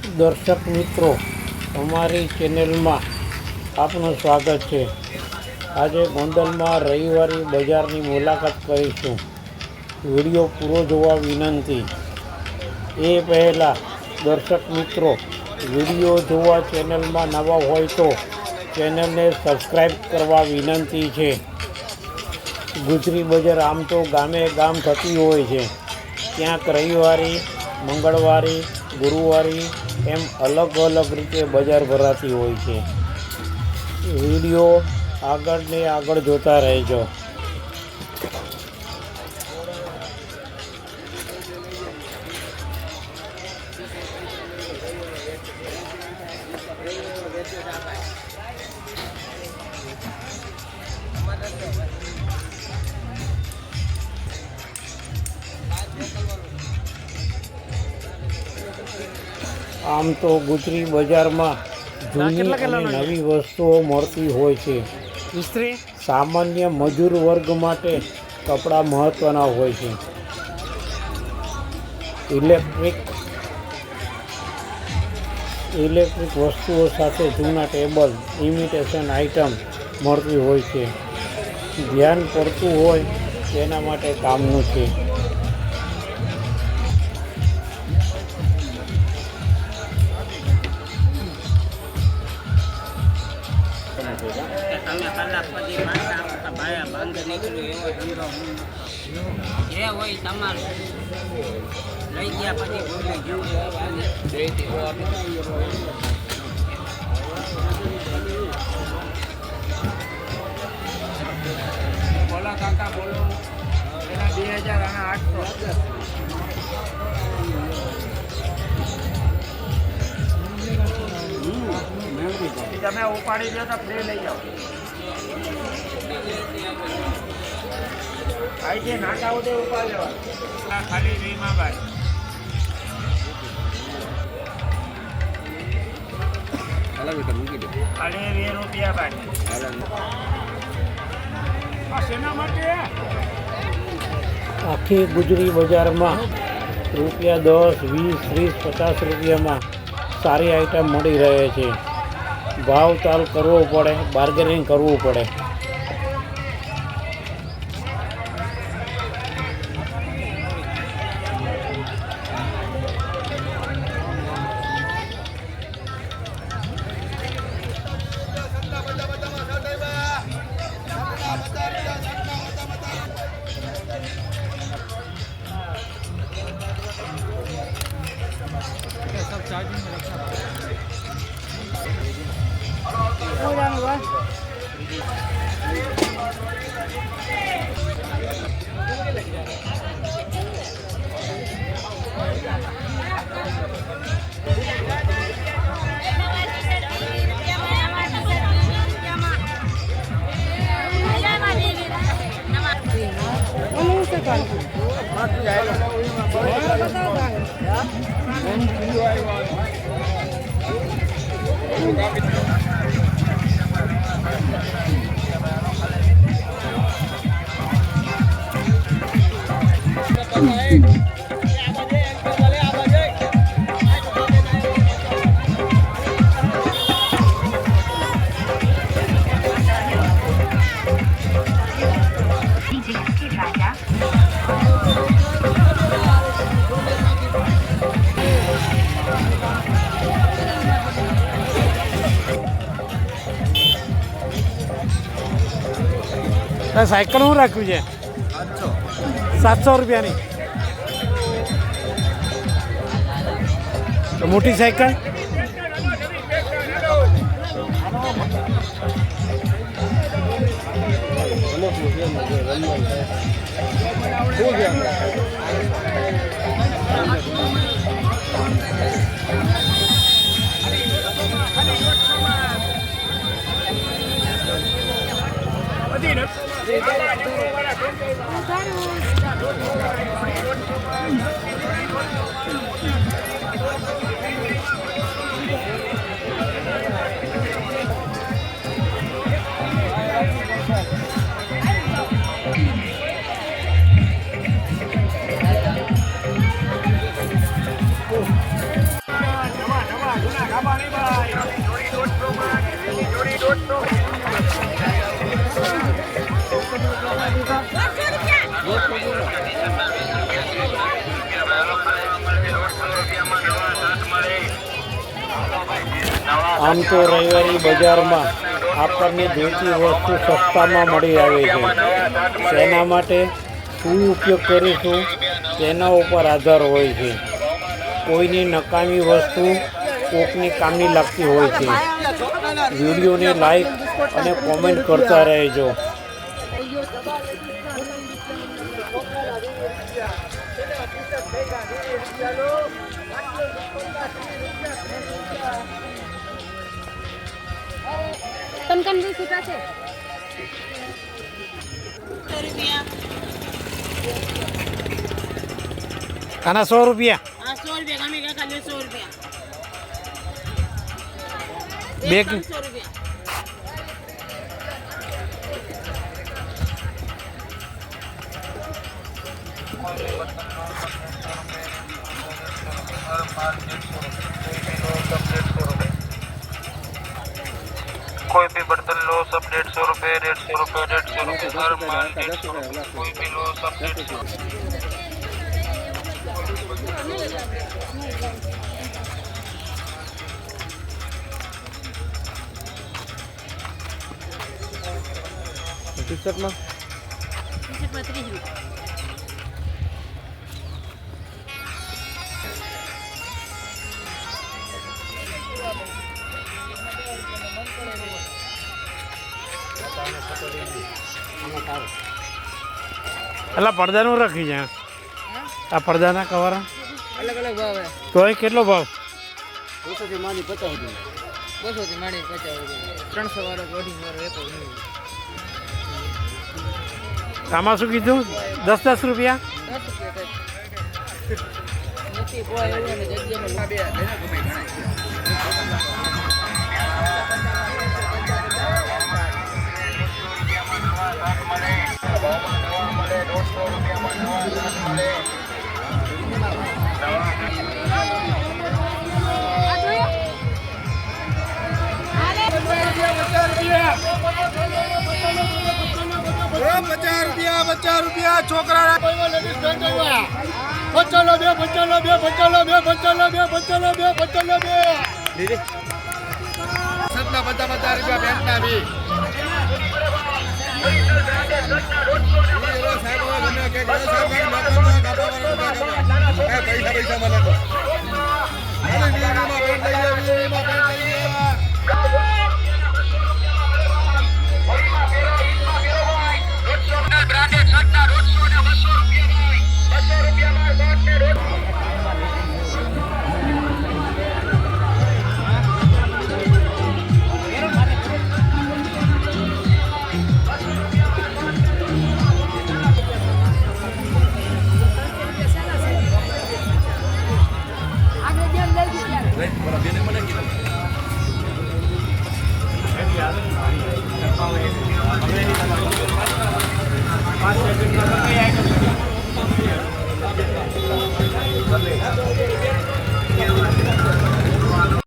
દર્શક મિત્રો, અમારી ચેનલમાં આપનું સ્વાગત છે। આજે ગોંડલમાં રવિવારી બજારની મુલાકાત કરીશું। વિડીયો પૂરો જોવા વિનંતી। એ પહેલાં દર્શક મિત્રો, વિડીયો જોવા ચેનલમાં નવા હોય તો ચેનલને સબસ્ક્રાઈબ કરવા વિનંતી છે। ગુજરી બજાર આમ તો ગામે ગામ થતી હોય છે। ક્યાંક રવિવારી, મંગળવારી, ગુરુવારી એમ અલગ અલગ રીતે બજાર ભરાતી હોય છે। વિડીયો આગળ ને આગળ જોતા રહેજો। આમ તો ગુજરી બજારમાં જૂની અને નવી વસ્તુઓ મળતી હોય છે। સામાન્ય મજૂર વર્ગ માટે કપડાં મહત્ત્વના હોય છે। ઇલેક્ટ્રિક વસ્તુઓ સાથે જૂના ટેબલ, ઇમિટેશન આઇટમ મળતી હોય છે। ધ્યાન પડતું હોય તેના માટે કામનું છે। તમે કલાક પછી પાછા ભાયા બંધ નીકળ્યું એવો ધંધો જે હોય તમારું લઈ ગયા પછી ભૂલી ગયું। બોલો કાકા બોલો, એના 2000 અને 800 તમે ઉપાડી દો તો ફ્રી લઈ જાઓ। આઈ જે નાકા ઉદે ઉપાડી લેવા ખાલી રીમાં ભાઈ ખાલી 20 રૂપિયા ભાઈ। શેના માટે આખી ગુજરી બજારમાં રૂપિયા 10, 20, 30, 50 રૂપિયામાં સારી આઈટમ મળી રહે છે। ભાવતાલ કરવો પડે, બાર્ગેનિંગ કરવું પડે। સાયકલ શું રાખ્યું છે? 700 રૂપિયાની। તો મોટી સાયકલ આમ તો રવિવારી બજારમાં આપણને જોઈતી વસ્તુ સસ્તામાં મળી આવે છે. તેના માટે શું ઉપયોગ કરીશું તેના ઉપર આધાર હોય છે. કોઈની નકામી વસ્તુ કોકની કામની લાગતી હોય છે. વિડીયોને લાઈક અને કોમેન્ટ કરતા રહેજો. આના 100 રૂપિયા. 100 રૂપિયા ગમે કાકા 200 રૂપિયા. બે 300 રૂપિયા. कोई भी बर्तन लो सब 150 रुपए 150 रुपए 150 रुपए हर माल 150 रुपए कोई भी लो सब 150 ટી-શર્ટમાં 30 રૂપિયા. એટલે પડદાનું રાખી છે આ પડદાના કવર અલગ અલગ ભાવ હે. તો એ કેટલો ભાવ? 200 થી માંડી 50 સુધી. 200 થી માંડી 50 સુધી. 300 વાળો 250 વાળો એક જ નહીં. આમાં શું કીધું? 10 રૂપિયા. 10 રૂપિયા નથી કોઈ એવું ને જગ્યામાં બે ₹50 છોકરા બચાલો બે બચાલો બે બચાલો બે બચાલો બે બચાલો બે બચાલો બે સતના ₹50 પેન્ટના બી પૈસા મને તો પાંચ સેકન્ડમાં